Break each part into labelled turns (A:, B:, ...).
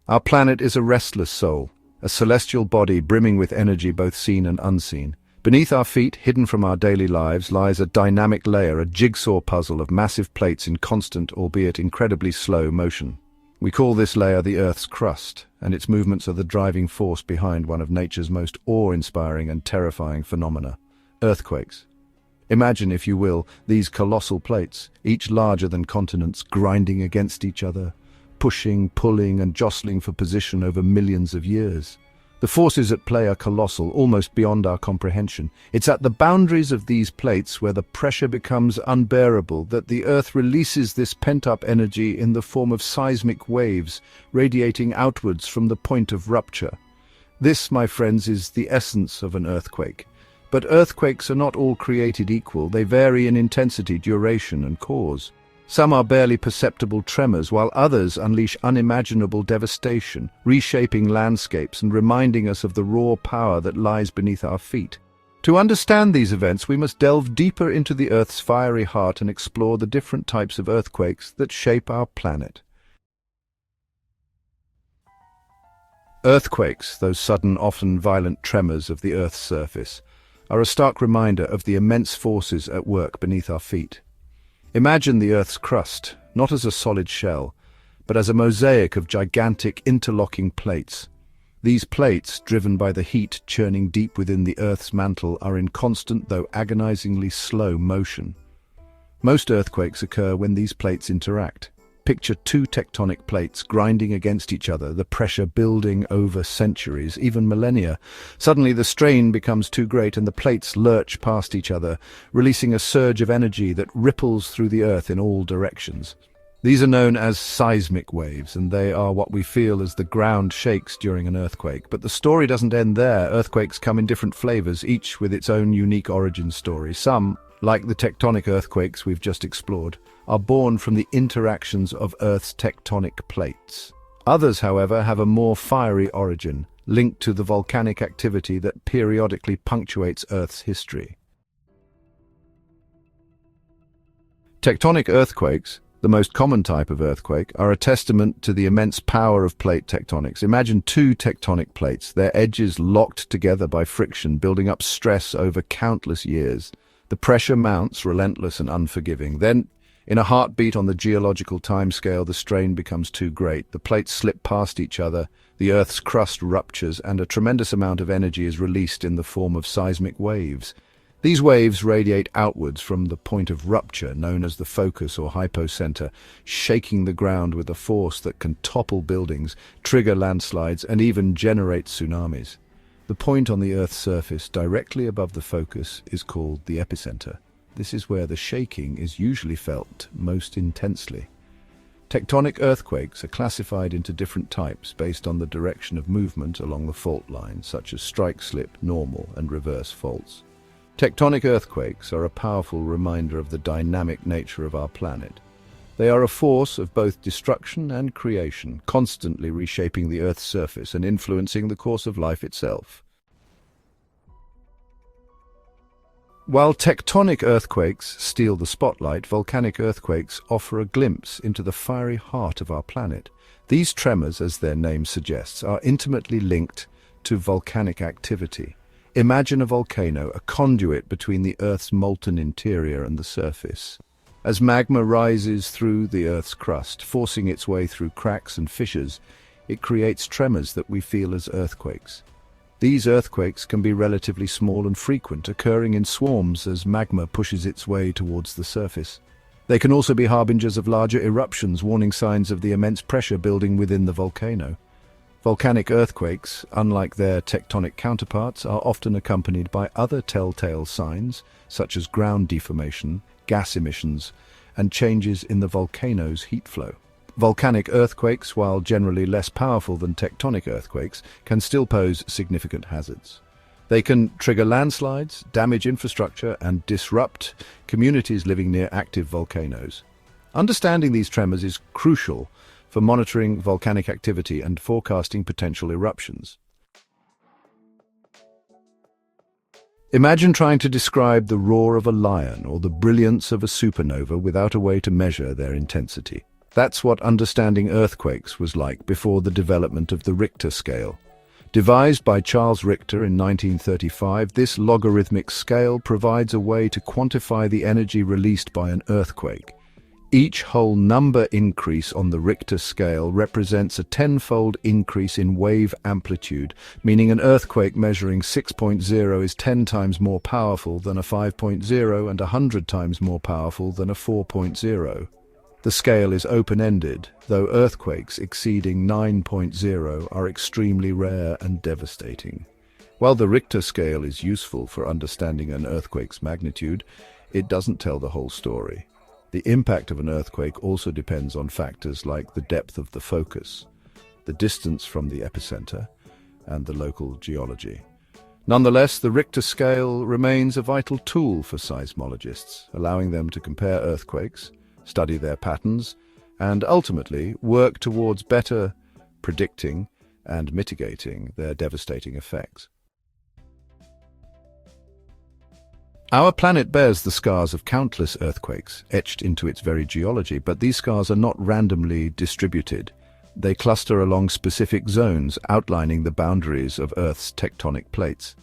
A: Our planet is a restless soul, a celestial body brimming with energy both seen and unseen. Beneath our feet, hidden from our daily lives, lies a dynamic layer, a jigsaw puzzle of massive plates in constant, albeit incredibly slow, motion. We call this layer the Earth's crust, and its movements are the driving force behind one of nature's most awe-inspiring and terrifying phenomena: earthquakes. Imagine, if you will, these colossal plates, each larger than continents, grinding against each other, pushing, pulling, and jostling for position over millions of years. The forces at play are colossal, almost beyond our comprehension. It's at the boundaries of these plates, where the pressure becomes unbearable, that the Earth releases this pent-up energy in the form of seismic waves, radiating outwards from the point of rupture. This, my friends, is the essence of an earthquake. But earthquakes are not all created equal. They vary in intensity, duration, and cause. Some are barely perceptible tremors, while others unleash unimaginable devastation, reshaping landscapes and reminding us of the raw power that lies beneath our feet. To understand these events, we must delve deeper into the Earth's fiery heart and explore the different types of earthquakes that shape our planet. Earthquakes, those sudden, often violent tremors of the Earth's surface, are a stark reminder of the immense forces at work beneath our feet. Imagine the Earth's crust, not as a solid shell, but as a mosaic of gigantic interlocking plates. These plates, driven by the heat churning deep within the Earth's mantle, are in constant, though agonizingly slow, motion. Most earthquakes occur when these plates interact. Picture two tectonic plates grinding against each other, the pressure building over centuries, even millennia. Suddenly the strain becomes too great and the plates lurch past each other, releasing a surge of energy that ripples through the Earth in all directions. These are known as seismic waves, and they are what we feel as the ground shakes during an earthquake. But the story doesn't end there. Earthquakes come in different flavors, each with its own unique origin story. Some, like the tectonic earthquakes we've just explored, are born from the interactions of Earth's tectonic plates. Others, however, have a more fiery origin, linked to the volcanic activity that periodically punctuates Earth's history. Tectonic earthquakes, the most common type of earthquake, are a testament to the immense power of plate tectonics. Imagine two tectonic plates, their edges locked together by friction, building up stress over countless years. The pressure mounts, relentless and unforgiving. Then, in a heartbeat on the geological timescale, the strain becomes too great. The plates slip past each other, the Earth's crust ruptures, and a tremendous amount of energy is released in the form of seismic waves. These waves radiate outwards from the point of rupture, known as the focus or hypocenter, shaking the ground with a force that can topple buildings, trigger landslides, and even generate tsunamis. The point on the Earth's surface, directly above the focus, is called the epicenter. This is where the shaking is usually felt most intensely. Tectonic earthquakes are classified into different types based on the direction of movement along the fault line, such as strike-slip, normal, and reverse faults. Tectonic earthquakes are a powerful reminder of the dynamic nature of our planet. They are a force of both destruction and creation, constantly reshaping the Earth's surface and influencing the course of life itself. While tectonic earthquakes steal the spotlight, volcanic earthquakes offer a glimpse into the fiery heart of our planet. These tremors, as their name suggests, are intimately linked to volcanic activity. Imagine a volcano, a conduit between the Earth's molten interior and the surface. As magma rises through the Earth's crust, forcing its way through cracks and fissures, it creates tremors that we feel as earthquakes. These earthquakes can be relatively small and frequent, occurring in swarms as magma pushes its way towards the surface. They can also be harbingers of larger eruptions, warning signs of the immense pressure building within the volcano. Volcanic earthquakes, unlike their tectonic counterparts, are often accompanied by other telltale signs, such as ground deformation, gas emissions, and changes in the volcano's heat flow. Volcanic earthquakes, while generally less powerful than tectonic earthquakes, can still pose significant hazards. They can trigger landslides, damage infrastructure, and disrupt communities living near active volcanoes. Understanding these tremors is crucial for monitoring volcanic activity and forecasting potential eruptions. Imagine trying to describe the roar of a lion or the brilliance of a supernova without a way to measure their intensity. That's what understanding earthquakes was like before the development of the Richter scale. Devised by Charles Richter in 1935, this logarithmic scale provides a way to quantify the energy released by an earthquake. Each whole number increase on the Richter scale represents a tenfold increase in wave amplitude, meaning an earthquake measuring 6.0 is 10 times more powerful than a 5.0 and 100 times more powerful than a 4.0. The scale is open-ended, though earthquakes exceeding 9.0 are extremely rare and devastating. While the Richter scale is useful for understanding an earthquake's magnitude, it doesn't tell the whole story. The impact of an earthquake also depends on factors like the depth of the focus, the distance from the epicenter, and the local geology. Nonetheless, the Richter scale remains a vital tool for seismologists, allowing them to compare earthquakes, study their patterns, and ultimately work towards better predicting and mitigating their devastating effects. Our planet bears the scars of countless earthquakes, etched into its very geology, but these scars are not randomly distributed. They cluster along specific zones, outlining the boundaries of Earth's tectonic plates.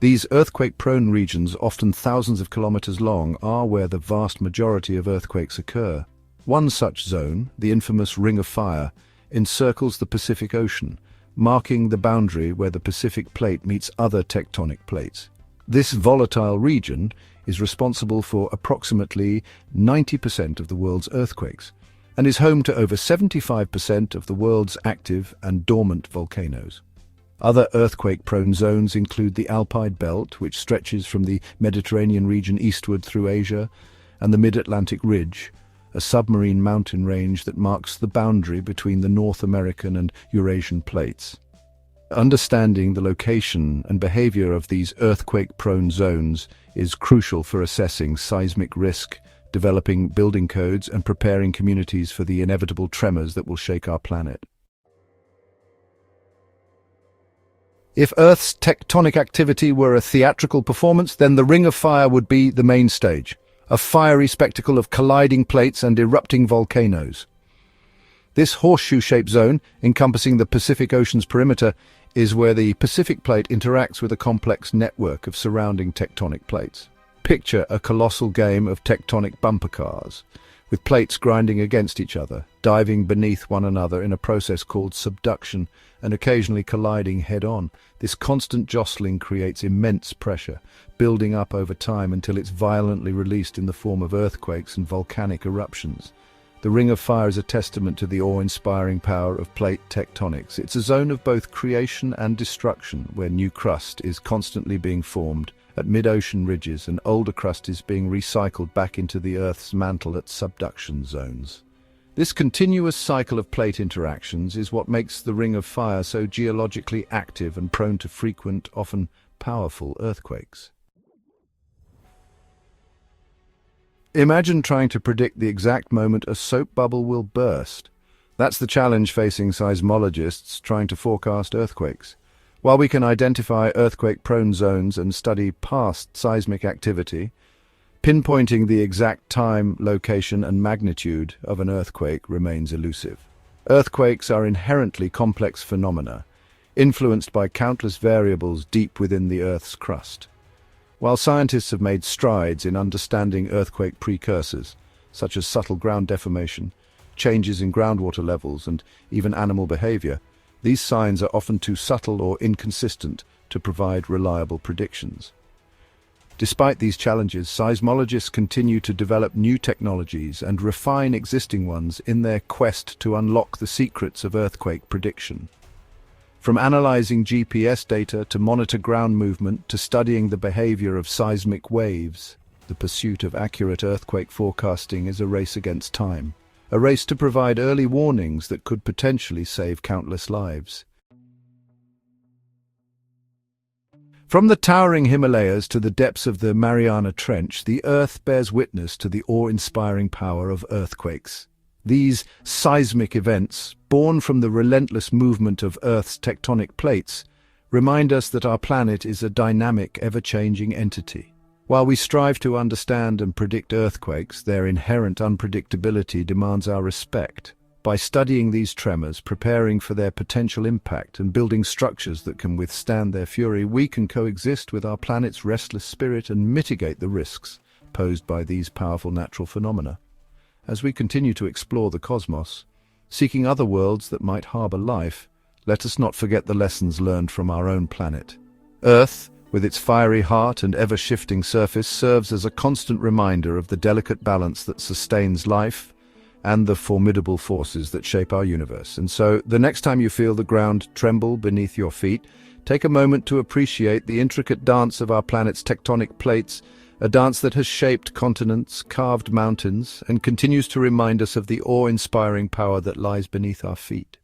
A: These earthquake-prone regions, often thousands of kilometers long, are where the vast majority of earthquakes occur. One such zone, the infamous Ring of Fire, encircles the Pacific Ocean, marking the boundary where the Pacific Plate meets other tectonic plates. This volatile region is responsible for approximately 90% of the world's earthquakes and is home to over 75% of the world's active and dormant volcanoes. Other earthquake-prone zones include the Alpine Belt, which stretches from the Mediterranean region eastward through Asia, and the Mid-Atlantic Ridge, a submarine mountain range that marks the boundary between the North American and Eurasian plates. Understanding the location and behavior of these earthquake-prone zones is crucial for assessing seismic risk, developing building codes, and preparing communities for the inevitable tremors that will shake our planet. If Earth's tectonic activity were a theatrical performance, then the Ring of Fire would be the main stage, a fiery spectacle of colliding plates and erupting volcanoes. This horseshoe-shaped zone, encompassing the Pacific Ocean's perimeter, is where the Pacific Plate interacts with a complex network of surrounding tectonic plates. Picture a colossal game of tectonic bumper cars, with plates grinding against each other, diving beneath one another in a process called subduction, and occasionally colliding head-on. This constant jostling creates immense pressure, building up over time until it's violently released in the form of earthquakes and volcanic eruptions. The Ring of Fire is a testament to the awe-inspiring power of plate tectonics. It's a zone of both creation and destruction, where new crust is constantly being formed at mid-ocean ridges and older crust is being recycled back into the Earth's mantle at subduction zones. This continuous cycle of plate interactions is what makes the Ring of Fire so geologically active and prone to frequent, often powerful earthquakes. Imagine trying to predict the exact moment a soap bubble will burst. That's the challenge facing seismologists trying to forecast earthquakes. While we can identify earthquake-prone zones and study past seismic activity, pinpointing the exact time, location, and magnitude of an earthquake remains elusive. Earthquakes are inherently complex phenomena, influenced by countless variables deep within the Earth's crust. While scientists have made strides in understanding earthquake precursors, such as subtle ground deformation, changes in groundwater levels, and even animal behavior, these signs are often too subtle or inconsistent to provide reliable predictions. Despite these challenges, seismologists continue to develop new technologies and refine existing ones in their quest to unlock the secrets of earthquake prediction. From analyzing GPS data to monitor ground movement to studying the behavior of seismic waves, the pursuit of accurate earthquake forecasting is a race against time, a race to provide early warnings that could potentially save countless lives. From the towering Himalayas to the depths of the Mariana Trench, the Earth bears witness to the awe-inspiring power of earthquakes. These seismic events, born from the relentless movement of Earth's tectonic plates, remind us that our planet is a dynamic, ever-changing entity. While we strive to understand and predict earthquakes, their inherent unpredictability demands our respect. By studying these tremors, preparing for their potential impact, and building structures that can withstand their fury, we can coexist with our planet's restless spirit and mitigate the risks posed by these powerful natural phenomena. As we continue to explore the cosmos, seeking other worlds that might harbor life, let us not forget the lessons learned from our own planet. Earth, with its fiery heart and ever-shifting surface, serves as a constant reminder of the delicate balance that sustains life and the formidable forces that shape our universe. And so, the next time you feel the ground tremble beneath your feet, take a moment to appreciate the intricate dance of our planet's tectonic plates, a dance that has shaped continents, carved mountains, and continues to remind us of the awe-inspiring power that lies beneath our feet.